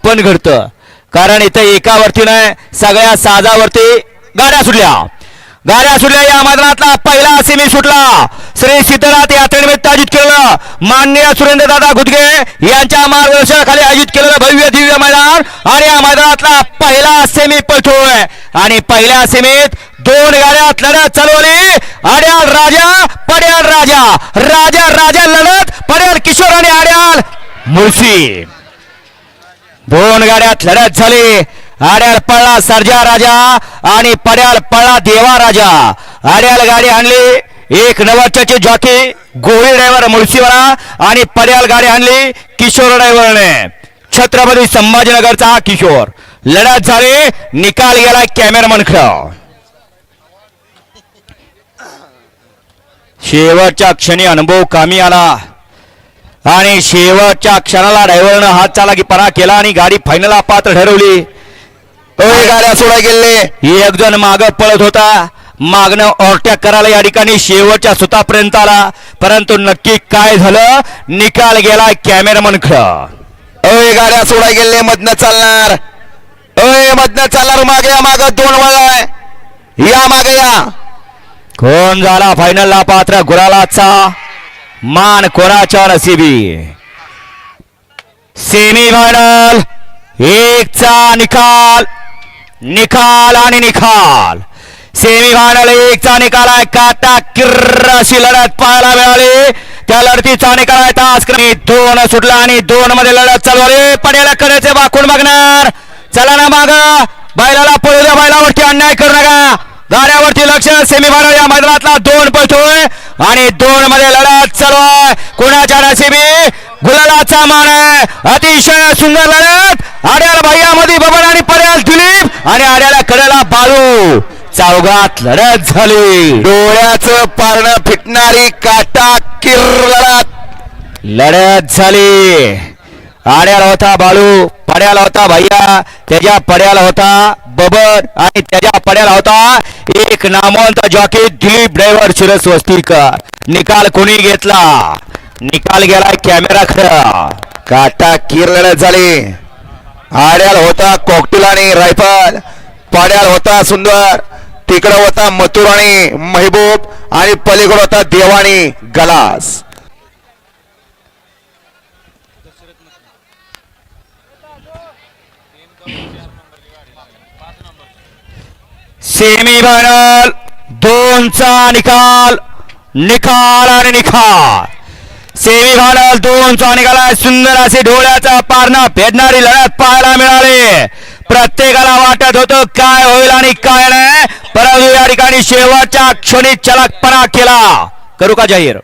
पण घडतं, कारण इथं एकावरती नाही सगळ्या साजावरती गाड्या सुटल्या या मैदानातला पहिला सेमी सुटला श्री सिद्धनाथ यात्रेनिमित्त आयोजित केलेलं माननीय सुरेंद्रदादा गुदगे यांच्या मार्गदर्शनाखाली आयोजित केलेलं भव्य दिव्य मैदान आणि या मैदानातला पहिला सेमी पळतोय आणि पहिल्या सेमीत दोन गाड्यात लढत चालवली आड्याल राजा पड्याल राजा लढत पड्याल किशोर आणि आड्याल मुळशी दोन गाड्यात लढत झाली आड्याल पळला सर्जा राजा आणि पड्याल पळला देवा राजा आड्याल गाडी आणली एक नवरच्याची जॉकी गोळी ड्रायव्हर मुळशीवाला आणि पड्याल गाडी आणली किशोर ड्रायव्हरने छत्रपती संभाजीनगरचा हा किशोर लढत झाली निकाल गेला कॅमेरामन शेवटच्या क्षणी अनुभव कामी आला आणि शेवटच्या क्षणाला ड्रायव्हरनं हात चालाकी परा केला आणि गाडी फायनलला पात्र ठरवली गाड्या सोडा गेले एक जण माग पळत होता मागणं ओव्हरटेक करायला या ठिकाणी शेवटच्या सुतापर्यंत आला परंतु नक्की काय झालं निकाल गेला कॅमेरामन गाड्या सोडा गेले मधनं चालणार मागे दोन वळाय या मागे या कोण झाला फायनलला पात्र गुलालाचा मान कोणाच्या नशिबी सेमी फायनल एकचा निकाल आणि निकाल सेमी फायनल एकचा निकाल आहे काटा किर्र अशी लढत पाहायला मिळाली त्या लढतीचा निकाल आहे तास दोन सुटला आणि दोन मध्ये लढत चालवली पड्याला कडेचे वाकून बघणार चला ना माग बैलाला पळू द्या बैलावरती अन्याय करू नका गाड्यावरती लक्ष सेमीफायनल या मैदानातला दोन पळतोय आणि दोन मध्ये लढत चालू आहे कोणाच्या नशिबी गुलालाचा मान आहे अतिशय सुंदर लढत आड्याला भैयामध्ये बबन आणि पड्याल दिलीप आणि आड्याला कडेला बाळू चौघात लढत झाली डोळ्याचं पारणं फिटणारी काटा किर लढत झाली आड्याला होता बाळू पड्याला होता भैया त्याच्या पड्याला होता बबन आणि त्याच्या पड्याला होता एक नामवंत जॉकी दिलीप ड्रायव्हर शिरस वस्तीकर निकाल कोणी घेतला निकाल गेला कॅमेरा खरा काटा किर लढत झाली आड्याला होता कॉकटेल आणि रायफल पड्याला होता सुंदर तिकडे होता मथुर आणि महबूब आणि पलीकडे होता देवाणी गलास सेमीफायनल दोनचा निकाल आणि निकाल सेमीफायनल दोनचा निकाल आहे सुंदर असे डोळ्याचा पारणा फेडणारी लढत पाहायला मिळाली प्रत्येकाला वाटत होतं काय होईल आणि काय नाही परंतु या ठिकाणी शेवटच्या क्षणी चलकपणा केला करू का जाहीर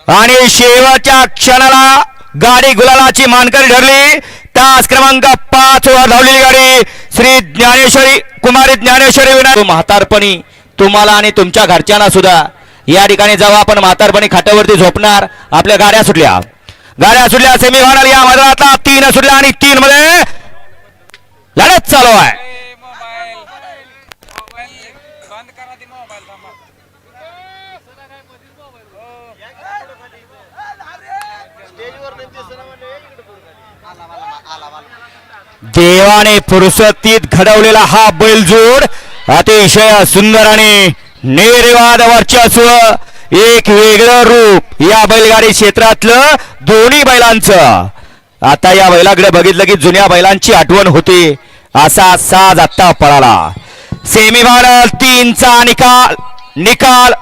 आणि शेवटच्या क्षणाला गाडी गुलालाची मानकरी ठरली तास क्रमांक 5 वर धावलेली गाडी श्री ज्ञानेश्वरी कुमारी ज्ञानेश्वरी विनायक म्हातारपणी तुम्हाला आणि तुमच्या घरच्यांना सुद्धा या ठिकाणी जेव्हा आपण म्हातारपणी खाट्यावरती झोपणार आपल्या गाड्या सुटल्या सेमीफायनल या मैदानातला 3 सुटल्या आणि 3 मध्ये लढत चालू आहे देवाने फुरसतीत घडवलेला हा बैलजोड अतिशय सुंदर आणि निर्वाद वर्चस्व एक वेगळं रूप या बैलगाडी क्षेत्रातलं दोन्ही बैलांचं आता या बैलाकडे बघितलं की जुन्या बैलांची आठवण होती असा साज आता पळाला सेमीफायनल 3चा निकाल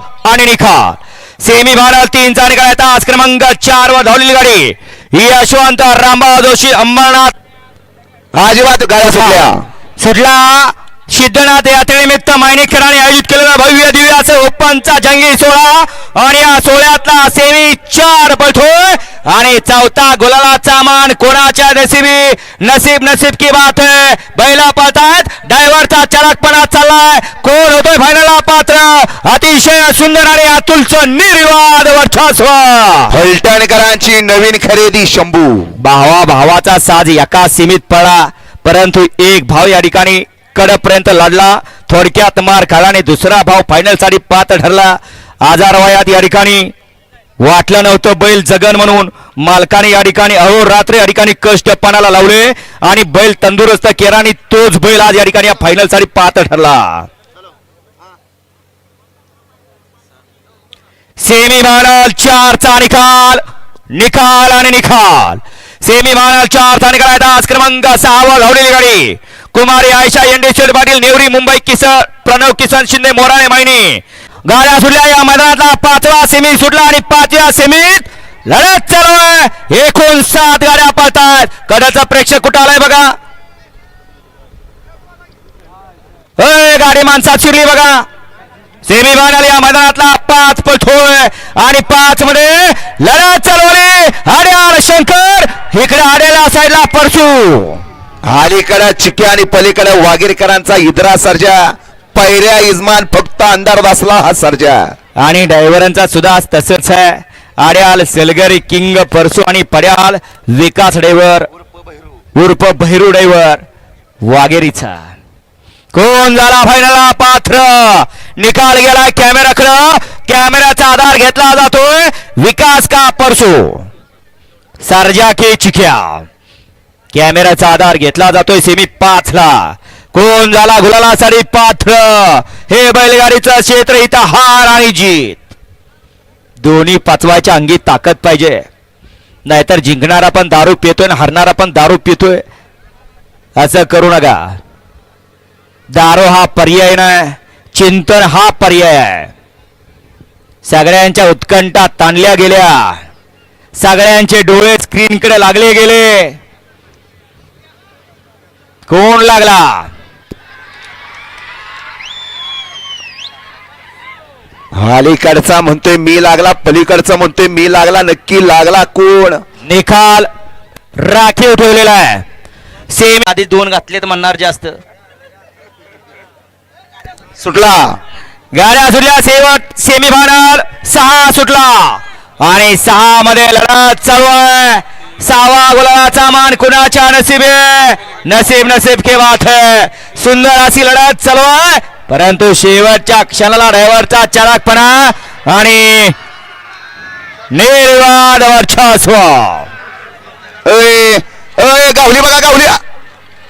सेमीफायनल 3चा निकाल आहे तास क्रमांक 4 वर धावलेली गाडी यशवंत रामभाऊ जोशी अंबरनाथ अजिबात गाड्या सुटला सिद्धनाथ यात्रेनिमित्त मायनीकरांनी आयोजित केलेला भव्य दिव्य असं ओपनचा जंगी सोहळा आणि या सोहळ्यातला सेमी 4 पळतोय आणि चौथा गुलालाचा मान कोणाच्या नसीब की बात है बैला पळतायत ड्रायव्हरचा चलकपणा चाललाय कोण होतोय फायनलला पात्र अतिशय सुंदर आणि अतुलचं निर्वाद वर्चस्व फलटणकरांची नवीन खरेदी शंभू भावाचा साज एका सीमित पडला परंतु एक भाव या ठिकाणी कडपर्यंत लढला थोडक्यात मार खाला आणि दुसरा भाव फायनल साठी पात्र ठरला आजार वयात या ठिकाणी वाटलं नव्हतं बैल जगन म्हणून मालकाने या ठिकाणी अहोरात्र या ठिकाणी कष्ट पणाला लावले आणि बैल तंदुरुस्त केला आणि तोच बैल आज या ठिकाणी या फायनल साठी पात्र ठरला. सेमी फायनल 4चा निकाल निकाल आणि निकाल. सेमी फायनल 4चा निकाल आहे. आज क्रमांक 6 वर धावलेली गाडी कुमारी आयशा एंडेश्वर पाटील नेवरी मुंबई किसन प्रणव किसन शिंदे मोराणे मायनी. गाड्या सुटल्या. या मैदानातला 5वा सेमी सुटला आणि 5व्या सेमीत लढत चालू आहे. एकूण 7 गाड्या पळतात. कदाचा प्रेक्षक कुठं आलाय बघा. गाडी माणसात शिरली बघा. सेमी फायनल या मैदानातला 5 पळतोय आणि 5 मध्ये लढत चालवली. आड्याल शंकर इकडे आड्याला साईडला परशू अलीकडे चिक्या आणि पलीकडे वागीरकरांचा इद्रा सर्जा. पहिल्या इजमान फक्त अंधार बसला हा सर्जा आणि ड्रायव्हरांचा सुद्धा तसंच आहे. आड्याल सेलगरी किंग परसू आणि पड्याल विकास ड्रायव्हर उर्फ भैरू ड्रायव्हर वागेरीचा. कोण झाला फायनलला पात्र. निकाल गेला कॅमेराकडं. कॅमेराचा आधार घेतला जातोय विकास का परसू सर्जा के चिक्या. कॅमेराचा आधार घेतला जातोय सेमी 5 ला. कोण झाला गुलालासाठी पात्र. हे बैलगाडीचं क्षेत्र इथं हार आणि जीत दोन्ही पचवायच्या अंगी ताकद पाहिजे. नाहीतर जिंकणारा पण दारू पितोय आणि हरणारा पण दारू पितोय. असं करू नका. दारू हा पर्याय नाही. चिंतन हा पर्याय आहे. सगळ्यांच्या उत्कंठा ताणल्या गेल्या. सगळ्यांचे डोळे स्क्रीनकडे लागले गेले. कोण लागला. अलीकडचा म्हणतोय मी लागला. पलीकडचा म्हणतोय मी लागला. नक्की लागला कोण. निकाल राखीव ठेवलेला आहे. सेमी आधी 2 घातलेत म्हणणार जास्त. सुटला. गाड्या सुटल्या. शेवट सेमी फायनल 6 सुटला आणि 6 मध्ये लढत चालू आहे. 6वा गुलालाचा मान कुणाच्या नसीबे. नसीब नसीब के बात है. सुंदर अशी लढत चालू आहे. परंतु शेवटच्या क्षणाला ड्रायव्हरचा चराकपणा आणि निर्वाद वर्चस्व. गावली बघा गावली.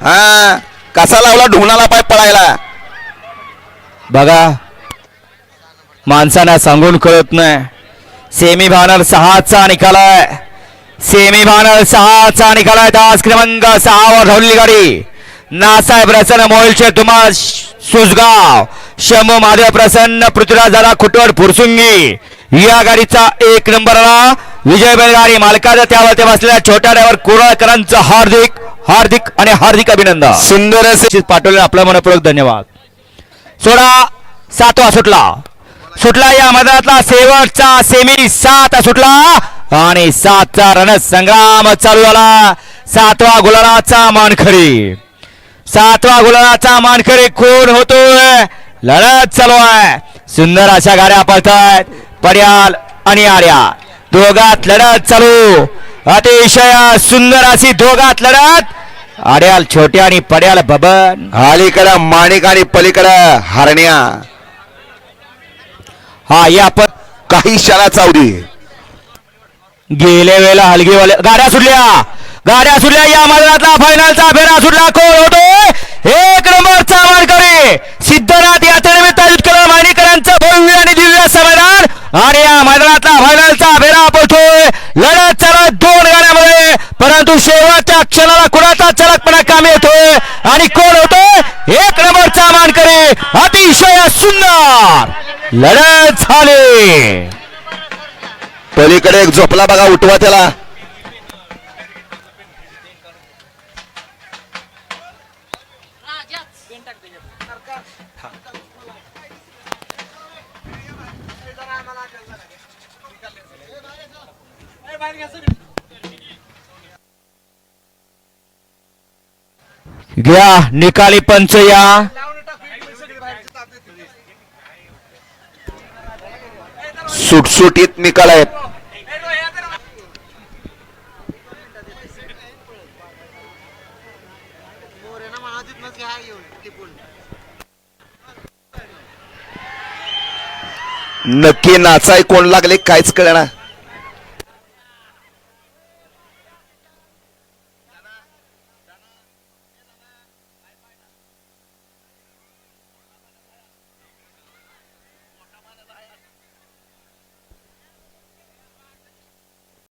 हा कसा लावला ढुंगणाला पाय पळायला बघा. माणसांना सांगून कळत नाही. सेमी फायनल 6चा निकाल आहे. सेमी फायनल 6चा निकाल आहे. आज क्रमांक 6 वर धावलेली गाडी नासाहेब प्रसन्न मोहिलचे तुम्हा सुसगाव शंभू महादेव प्रसन्न पृथ्वीराज दादा खुटवड फुरसुंगी या गाडीचा 1 नंबरला विजय बैलगाडी मालकाचा त्यावरती बसलेल्या छोट्या ड्रायव्हर कुराळकरांचं हार्दिक हार्दिक आणि हार्दिक अभिनंदन. सुंदर असे पाठवले. आपला मनपूर्वक धन्यवाद. 7वा सुटला. या मैदानातला शेवटचा सेमी 7 सुटला आणि 7चा रणसंग्राम चालू झाला. 7वा गुलालाचा मानकरी. 7वा गुलालाचा मानकरी कोण होतोय. लढत चालू आहे. सुंदर अशा गाड्या पळतायत. पड्याल आणि आर्या दोघात लढत चालू. अतिशय सुंदर अशी दोघात लढत. आड्याल छोट्या आणि पड्याल बबन. अलीकडे माणिक आणि पलीकडे हरण्या. हा या पण काही क्षणा चावडी. गेल्या वेळेला हलगीवाले गाड्या सुटल्या. या मैदानातला फायनलचा फेरा सुटला. कोण होतोय. 1 नंबरचा मानकरी सिद्धनाथ यात्रेनिमित्त युद्धकला माणिकरांचं भव्य आणि दिव्य मैदान आणि या मैदानातला फायनलचा फेरा पळतोय. लढत चालत 2 गाड्यामध्ये. परंतु शेवटच्या क्षणाला कुणाचा चलकपणा कामी येतोय आणि कोण होतोय. 1 नंबरचा मानकरी. अतिशय सुंदर लढत झाली. पलीकडे एक झोपला बघा. उठवा त्याला. घ्या निकाली पंच. या सुटसुटीत निकाल आहेत. नक्की नाचाय कोण लागले काहीच कळना.